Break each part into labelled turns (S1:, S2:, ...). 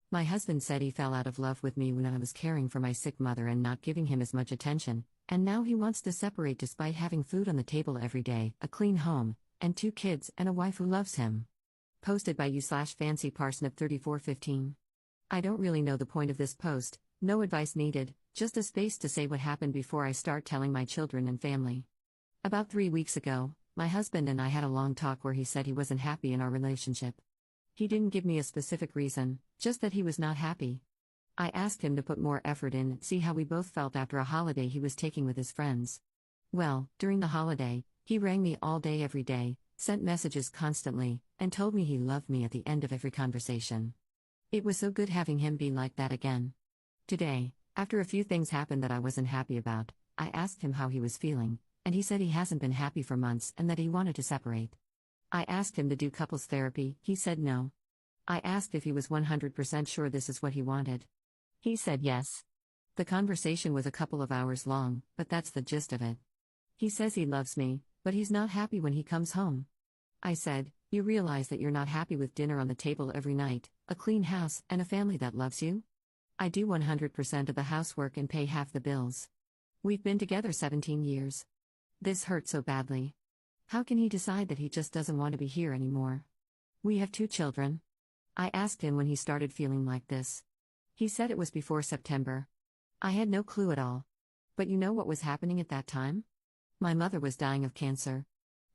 S1: My husband said he fell out of love with me when I was caring for my sick mother and not giving him as much attention, and now he wants to separate despite having food on the table every day, a clean home, and 2 kids and a wife who loves him. Posted by you/fancy parsnip 3415. I don't really know the point of this post, no advice needed, just a space to say what happened before I start telling my children and family. About 3 weeks ago, my husband and I had a long talk where he said he wasn't happy in our relationship. He didn't give me a specific reason, just that he was not happy. I asked him to put more effort in and see how we both felt after a holiday he was taking with his friends. Well, during the holiday, he rang me all day every day, sent messages constantly, and told me he loved me at the end of every conversation. It was so good having him be like that again. Today, after a few things happened that I wasn't happy about, I asked him how he was feeling, and he said he hasn't been happy for months and that he wanted to separate. I asked him to do couples therapy, he said no. I asked if he was 100% sure this is what he wanted. He said yes. The conversation was a couple of hours long, but that's the gist of it. He says he loves me, but he's not happy when he comes home. I said, "You realize that you're not happy with dinner on the table every night, a clean house, and a family that loves you? I do 100% of the housework and pay half the bills. We've been together 17 years. This hurt so badly. How can he decide that he just doesn't want to be here anymore? We have 2 children." I asked him when he started feeling like this. He said it was before September. I had no clue at all. But you know what was happening at that time? My mother was dying of cancer.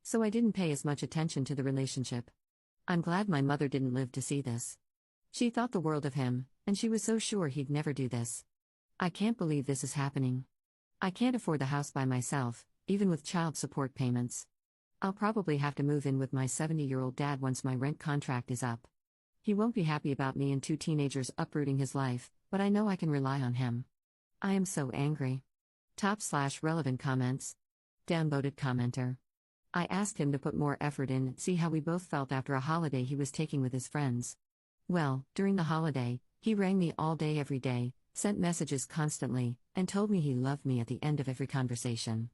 S1: So I didn't pay as much attention to the relationship. I'm glad my mother didn't live to see this. She thought the world of him, and she was so sure he'd never do this. I can't believe this is happening. I can't afford the house by myself, even with child support payments. I'll probably have to move in with my 70-year-old dad once my rent contract is up. He won't be happy about me and 2 teenagers uprooting his life, but I know I can rely on him. I am so angry. Top/relevant comments. Downvoted commenter. I asked him to put more effort in and see how we both felt after a holiday he was taking with his friends. Well, during the holiday, he rang me all day every day, sent messages constantly, and told me he loved me at the end of every conversation.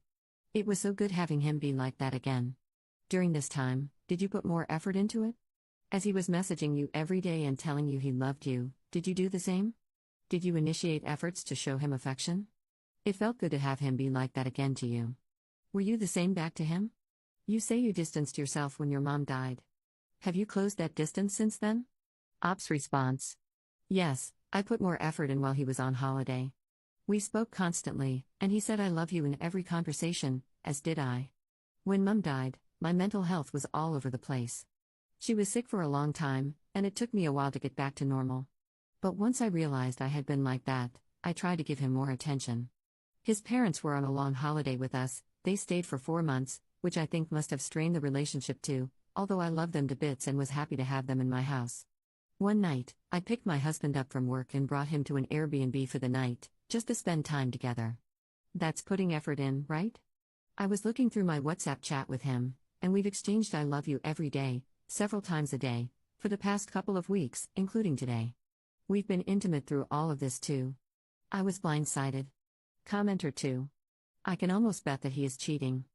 S1: It was so good having him be like that again. During this time, did you put more effort into it? As he was messaging you every day and telling you he loved you, did you do the same? Did you initiate efforts to show him affection? It felt good to have him be like that again to you. Were you the same back to him? You say you distanced yourself when your mom died. Have you closed that distance since then? Ops response. Yes, I put more effort in while he was on holiday. We spoke constantly, and he said I love you in every conversation, as did I. When Mum died, my mental health was all over the place. She was sick for a long time, and it took me a while to get back to normal. But once I realized I had been like that, I tried to give him more attention. His parents were on a long holiday with us. They stayed for 4 months, which I think must have strained the relationship too, although I loved them to bits and was happy to have them in my house. One night, I picked my husband up from work and brought him to an Airbnb for the night, just to spend time together. That's putting effort in, right? I was looking through my WhatsApp chat with him, and we've exchanged "I love you" every day, several times a day, for the past couple of weeks, including today. We've been intimate through all of this too. I was blindsided. Commenter 2. I can almost bet that he is cheating.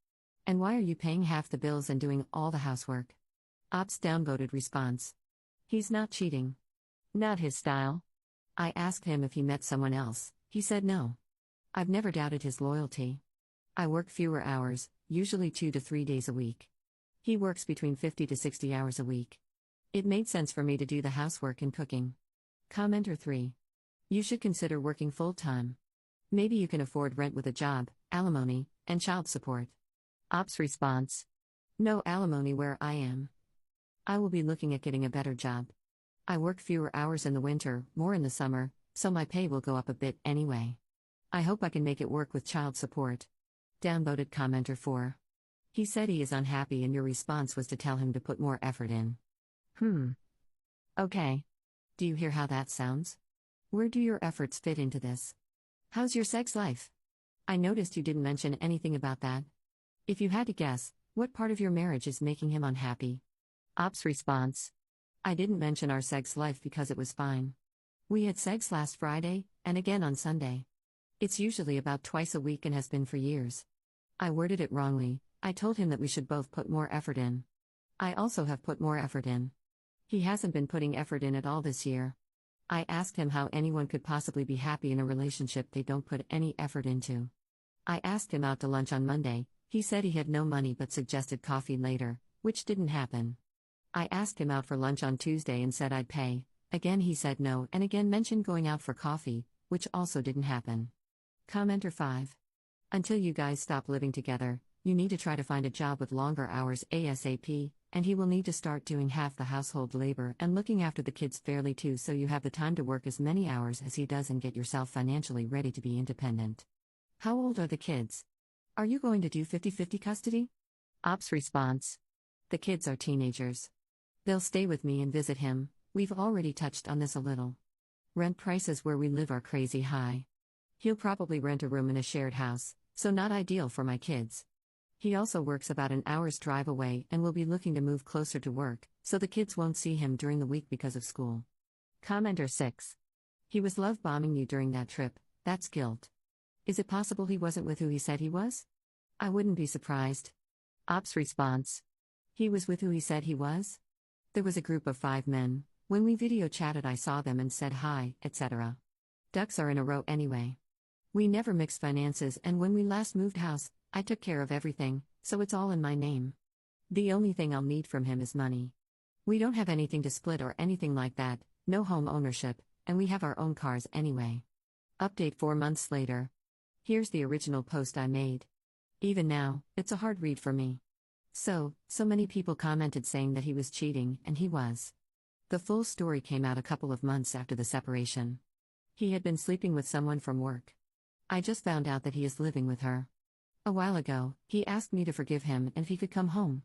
S1: And why are you paying half the bills and doing all the housework? Ops downvoted response. He's not cheating. Not his style. I asked him if he met someone else. He said no. I've never doubted his loyalty. I work fewer hours, usually 2 to 3 days a week. He works between 50 to 60 hours a week. It made sense for me to do the housework and cooking. Commenter 3. You should consider working full-time. Maybe you can afford rent with a job, alimony, and child support. Ops response. No alimony where I am. I will be looking at getting a better job. I work fewer hours in the winter, more in the summer, so my pay will go up a bit anyway. I hope I can make it work with child support. Downvoted commenter 4. He said he is unhappy and your response was to tell him to put more effort in. Okay. Do you hear how that sounds? Where do your efforts fit into this? How's your sex life? I noticed you didn't mention anything about that. If you had to guess, what part of your marriage is making him unhappy? Ops response. I didn't mention our sex life because it was fine. We had sex last Friday, and again on Sunday. It's usually about twice a week and has been for years. I worded it wrongly. I told him that we should both put more effort in. I also have put more effort in. He hasn't been putting effort in at all this year. I asked him how anyone could possibly be happy in a relationship they don't put any effort into. I asked him out to lunch on Monday. He said he had no money but suggested coffee later, which didn't happen. I asked him out for lunch on Tuesday and said I'd pay. Again he said no and again mentioned going out for coffee, which also didn't happen. Commenter 5. Until you guys stop living together, you need to try to find a job with longer hours ASAP, and he will need to start doing half the household labor and looking after the kids fairly too, so you have the time to work as many hours as he does and get yourself financially ready to be independent. How old are the kids? Are you going to do 50-50 custody? Ops response. The kids are teenagers. They'll stay with me and visit him. We've already touched on this a little. Rent prices where we live are crazy high. He'll probably rent a room in a shared house, so not ideal for my kids. He also works about an hour's drive away and will be looking to move closer to work, so the kids won't see him during the week because of school. Commenter 6. He was love bombing you during that trip. That's guilt. Is it possible he wasn't with who he said he was? I wouldn't be surprised. Ops response. He was with who he said he was? There was a group of 5 men. When we video chatted, I saw them and said hi, etc. Ducks are in a row anyway. We never mixed finances, and when we last moved house, I took care of everything, so it's all in my name. The only thing I'll need from him is money. We don't have anything to split or anything like that, no home ownership, and we have our own cars anyway. Update 4 months later. Here's the original post I made. Even now, it's a hard read for me. So many people commented saying that he was cheating, and he was. The full story came out a couple of months after the separation. He had been sleeping with someone from work. I just found out that he is living with her. A while ago, he asked me to forgive him and if he could come home.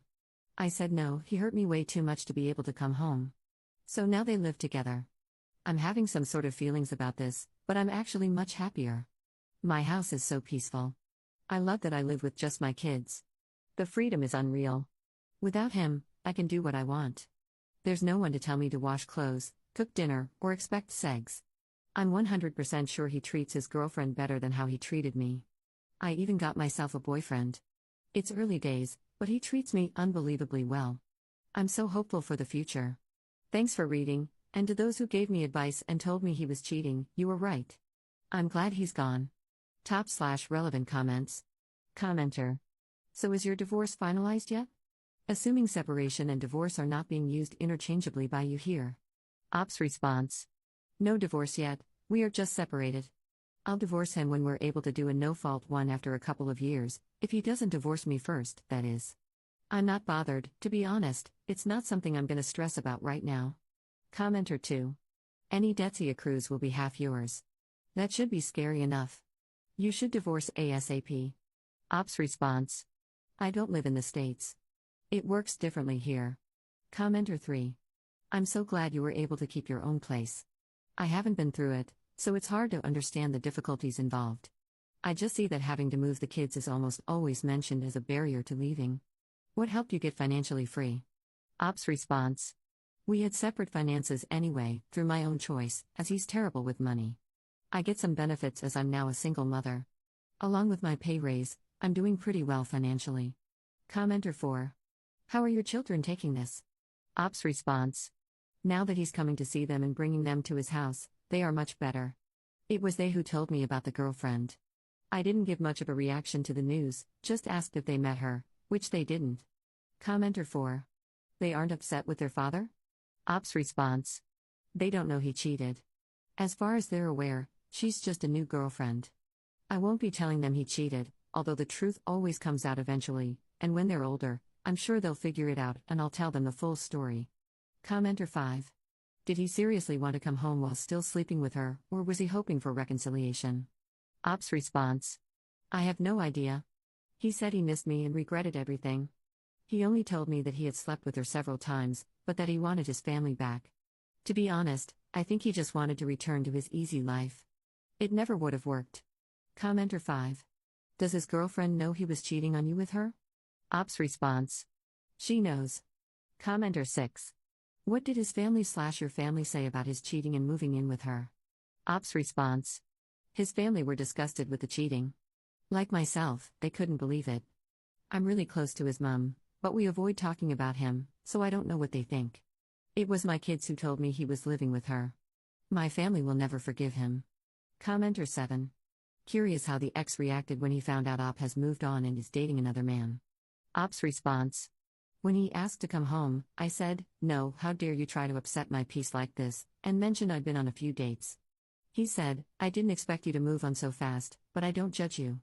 S1: I said no, he hurt me way too much to be able to come home. So now they live together. I'm having some sort of feelings about this, but I'm actually much happier. My house is so peaceful. I love that I live with just my kids. The freedom is unreal. Without him, I can do what I want. There's no one to tell me to wash clothes, cook dinner, or expect sex. I'm 100% sure he treats his girlfriend better than how he treated me. I even got myself a boyfriend. It's early days, but he treats me unbelievably well. I'm so hopeful for the future. Thanks for reading, and to those who gave me advice and told me he was cheating, you were right. I'm glad he's gone. Top/relevant comments. Commenter. So is your divorce finalized yet? Assuming separation and divorce are not being used interchangeably by you here. Ops response. No divorce yet, we are just separated. I'll divorce him when we're able to do a no-fault one after a couple of years, if he doesn't divorce me first, that is. I'm not bothered, to be honest, it's not something I'm gonna stress about right now. Commenter 2. Any debts he accrues will be half yours. That should be scary enough. You should divorce ASAP. Ops response. I don't live in the States. It works differently here. Commenter 3. I'm so glad you were able to keep your own place. I haven't been through it, so it's hard to understand the difficulties involved. I just see that having to move the kids is almost always mentioned as a barrier to leaving. What helped you get financially free? Ops response. We had separate finances anyway, through my own choice, as he's terrible with money. I get some benefits as I'm now a single mother. Along with my pay raise, I'm doing pretty well financially. Commenter 4. How are your children taking this? Ops response. Now that he's coming to see them and bringing them to his house, they are much better. It was they who told me about the girlfriend. I didn't give much of a reaction to the news, just asked if they met her, which they didn't. Commenter 4. They aren't upset with their father? Ops response. They don't know he cheated. As far as they're aware, she's just a new girlfriend. I won't be telling them he cheated, although the truth always comes out eventually, and when they're older, I'm sure they'll figure it out and I'll tell them the full story. Commenter 5. Did he seriously want to come home while still sleeping with her, or was he hoping for reconciliation? Ops response. I have no idea. He said he missed me and regretted everything. He only told me that he had slept with her several times, but that he wanted his family back. To be honest, I think he just wanted to return to his easy life. It never would have worked. Commenter 5. Does his girlfriend know he was cheating on you with her? Ops response. She knows. Commenter 6. What did his family/your family say about his cheating and moving in with her? Ops response. His family were disgusted with the cheating. Like myself, they couldn't believe it. I'm really close to his mom, but we avoid talking about him, so I don't know what they think. It was my kids who told me he was living with her. My family will never forgive him. Commenter 7. Curious how the ex reacted when he found out Op has moved on and is dating another man. Op's response. When he asked to come home, I said, "No, how dare you try to upset my peace like this," and mentioned I'd been on a few dates. He said, "I didn't expect you to move on so fast, but I don't judge you."